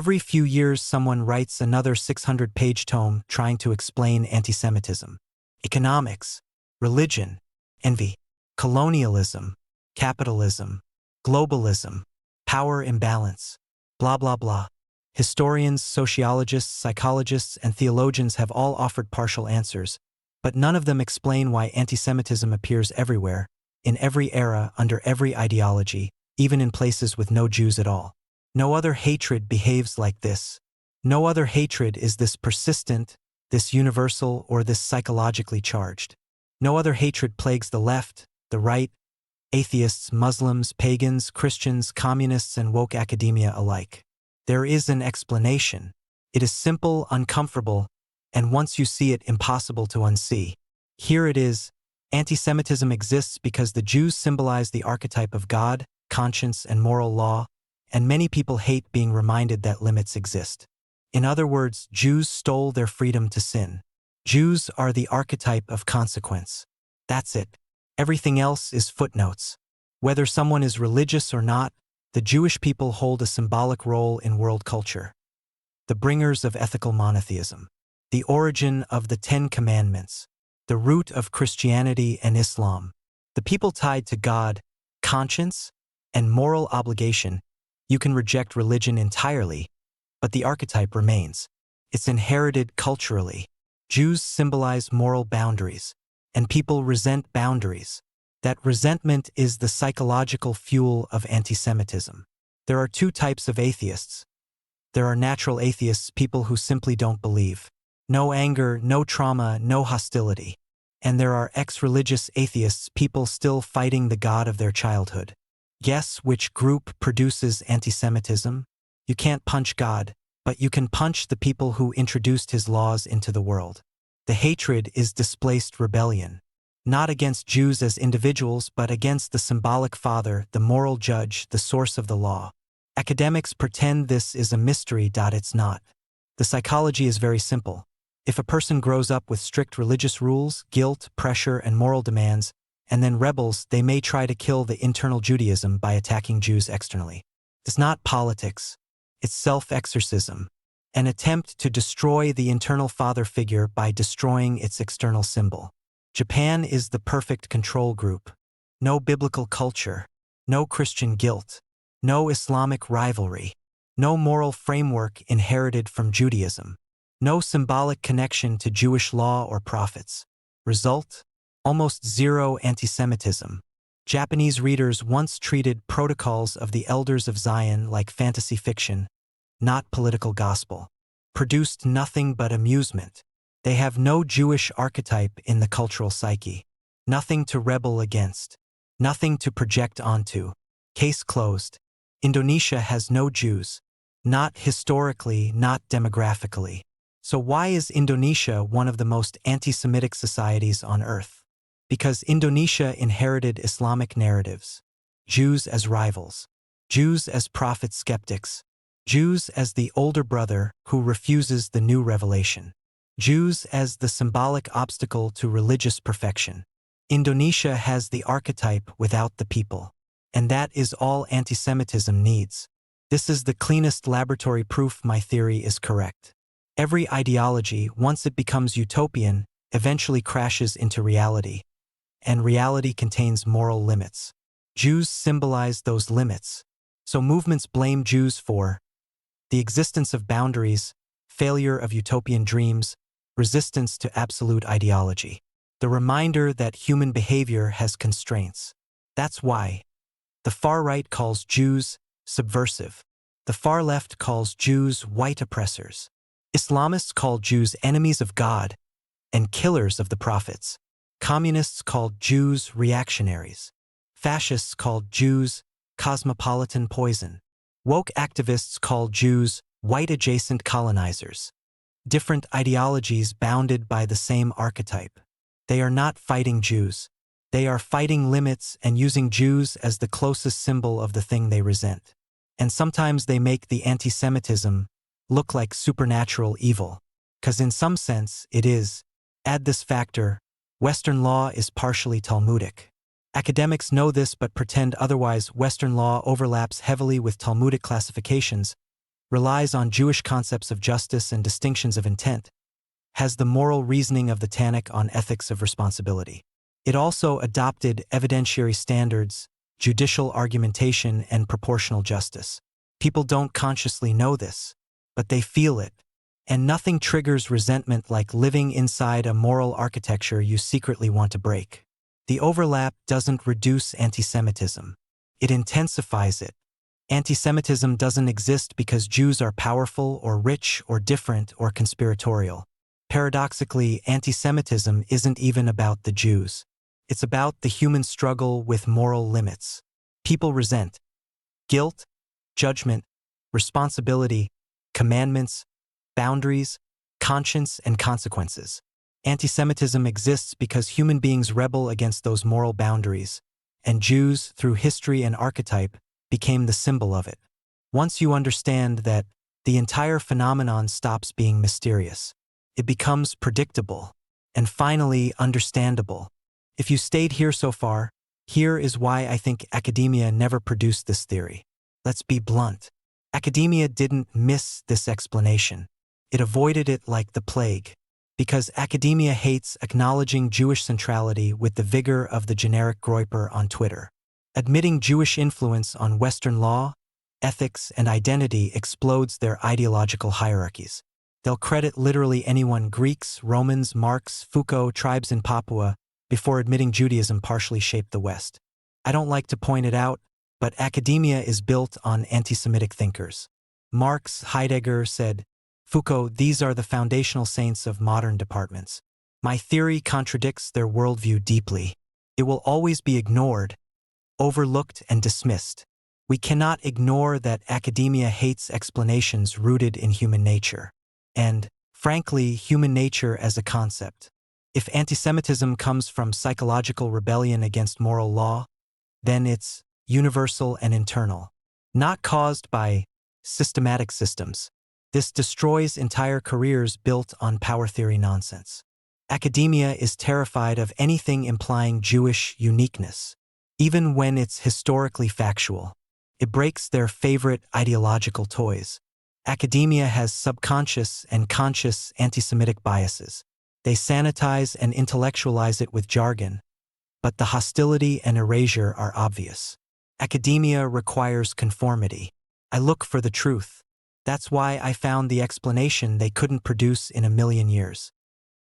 Every few years someone writes another 600-page tome trying to explain antisemitism. Economics, religion, envy, colonialism, capitalism, globalism, power imbalance, blah blah blah. Historians, sociologists, psychologists, and theologians have all offered partial answers, but none of them explain why antisemitism appears everywhere, in every era, under every ideology, even in places with no Jews at all. No other hatred behaves like this. No other hatred is this persistent, this universal, or this psychologically charged. No other hatred plagues the left, the right, atheists, Muslims, pagans, Christians, communists, and woke academia alike. There is an explanation. It is simple, uncomfortable, and once you see it, impossible to unsee. Here it is. Antisemitism exists because the Jews symbolize the archetype of God, conscience, and moral law, and many people hate being reminded that limits exist. In other words, Jews stole their freedom to sin. Jews are the archetype of consequence. That's it. Everything else is footnotes. Whether someone is religious or not, the Jewish people hold a symbolic role in world culture. The bringers of ethical monotheism. The origin of the Ten Commandments. The root of Christianity and Islam. The people tied to God, conscience, and moral obligation. You can reject religion entirely, but the archetype remains. It's inherited culturally. Jews symbolize moral boundaries, and people resent boundaries. That resentment is the psychological fuel of antisemitism. There are two types of atheists. There are natural atheists, people who simply don't believe. No anger, no trauma, no hostility. And there are ex-religious atheists, people still fighting the God of their childhood. Guess which group produces antisemitism? You can't punch God, but you can punch the people who introduced his laws into the world. The hatred is displaced rebellion. Not against Jews as individuals, but against the symbolic father, the moral judge, the source of the law. Academics pretend this is a mystery. It's not. The psychology is very simple. If a person grows up with strict religious rules, guilt, pressure, and moral demands, and then rebels, they may try to kill the internal Judaism by attacking Jews externally. It's not politics. It's self-exorcism. An attempt to destroy the internal father figure by destroying its external symbol. Japan is the perfect control group. No biblical culture. No Christian guilt. No Islamic rivalry. No moral framework inherited from Judaism. No symbolic connection to Jewish law or prophets. Result? Almost zero antisemitism. Japanese readers once treated Protocols of the Elders of Zion like fantasy fiction, not political gospel. Produced nothing but amusement. They have no Jewish archetype in the cultural psyche. Nothing to rebel against. Nothing to project onto. Case closed. Indonesia has no Jews. Not historically, not demographically. So why is Indonesia one of the most anti-Semitic societies on earth? Because Indonesia inherited Islamic narratives. Jews as rivals. Jews as prophet skeptics. Jews as the older brother who refuses the new revelation. Jews as the symbolic obstacle to religious perfection. Indonesia has the archetype without the people. And that is all antisemitism needs. This is the cleanest laboratory proof my theory is correct. Every ideology, once it becomes utopian, eventually crashes into reality. And reality contains moral limits. Jews symbolize those limits. So movements blame Jews for the existence of boundaries, failure of utopian dreams, resistance to absolute ideology. The reminder that human behavior has constraints. That's why the far right calls Jews subversive. The far left calls Jews white oppressors. Islamists call Jews enemies of God and killers of the prophets. Communists called Jews reactionaries. Fascists called Jews cosmopolitan poison. Woke activists called Jews white-adjacent colonizers. Different ideologies bounded by the same archetype. They are not fighting Jews. They are fighting limits and using Jews as the closest symbol of the thing they resent. And sometimes they make the anti-Semitism look like supernatural evil. 'Cause in some sense, it is. Add this factor. Western law is partially Talmudic. Academics know this but pretend otherwise. Western law overlaps heavily with Talmudic classifications, relies on Jewish concepts of justice and distinctions of intent, has the moral reasoning of the Tanakh on ethics of responsibility. It also adopted evidentiary standards, judicial argumentation, and proportional justice. People don't consciously know this, but they feel it, and nothing triggers resentment like living inside a moral architecture you secretly want to break. The overlap doesn't reduce antisemitism. It intensifies it. Antisemitism doesn't exist because Jews are powerful or rich or different or conspiratorial. Paradoxically, antisemitism isn't even about the Jews. It's about the human struggle with moral limits. People resent guilt, judgment, responsibility, commandments, boundaries, conscience, and consequences. Antisemitism exists because human beings rebel against those moral boundaries, and Jews, through history and archetype, became the symbol of it. Once you understand that, the entire phenomenon stops being mysterious. It becomes predictable, and finally understandable. If you stayed here so far, here is why I think academia never produced this theory. Let's be blunt. Academia didn't miss this explanation. It avoided it like the plague. Because academia hates acknowledging Jewish centrality with the vigor of the generic groyper on Twitter. Admitting Jewish influence on Western law, ethics, and identity explodes their ideological hierarchies. They'll credit literally anyone: Greeks, Romans, Marx, Foucault, tribes in Papua, before admitting Judaism partially shaped the West. I don't like to point it out, but academia is built on anti-Semitic thinkers. Marx, Heidegger said, Foucault, these are the foundational saints of modern departments. My theory contradicts their worldview deeply. It will always be ignored, overlooked, and dismissed. We cannot ignore that academia hates explanations rooted in human nature. And, frankly, human nature as a concept. If antisemitism comes from psychological rebellion against moral law, then it's universal and internal, not caused by systematic systems. This destroys entire careers built on power theory nonsense. Academia is terrified of anything implying Jewish uniqueness, even when it's historically factual. It breaks their favorite ideological toys. Academia has subconscious and conscious anti-Semitic biases. They sanitize and intellectualize it with jargon, but the hostility and erasure are obvious. Academia requires conformity. I look for the truth. That's why I found the explanation they couldn't produce in a million years.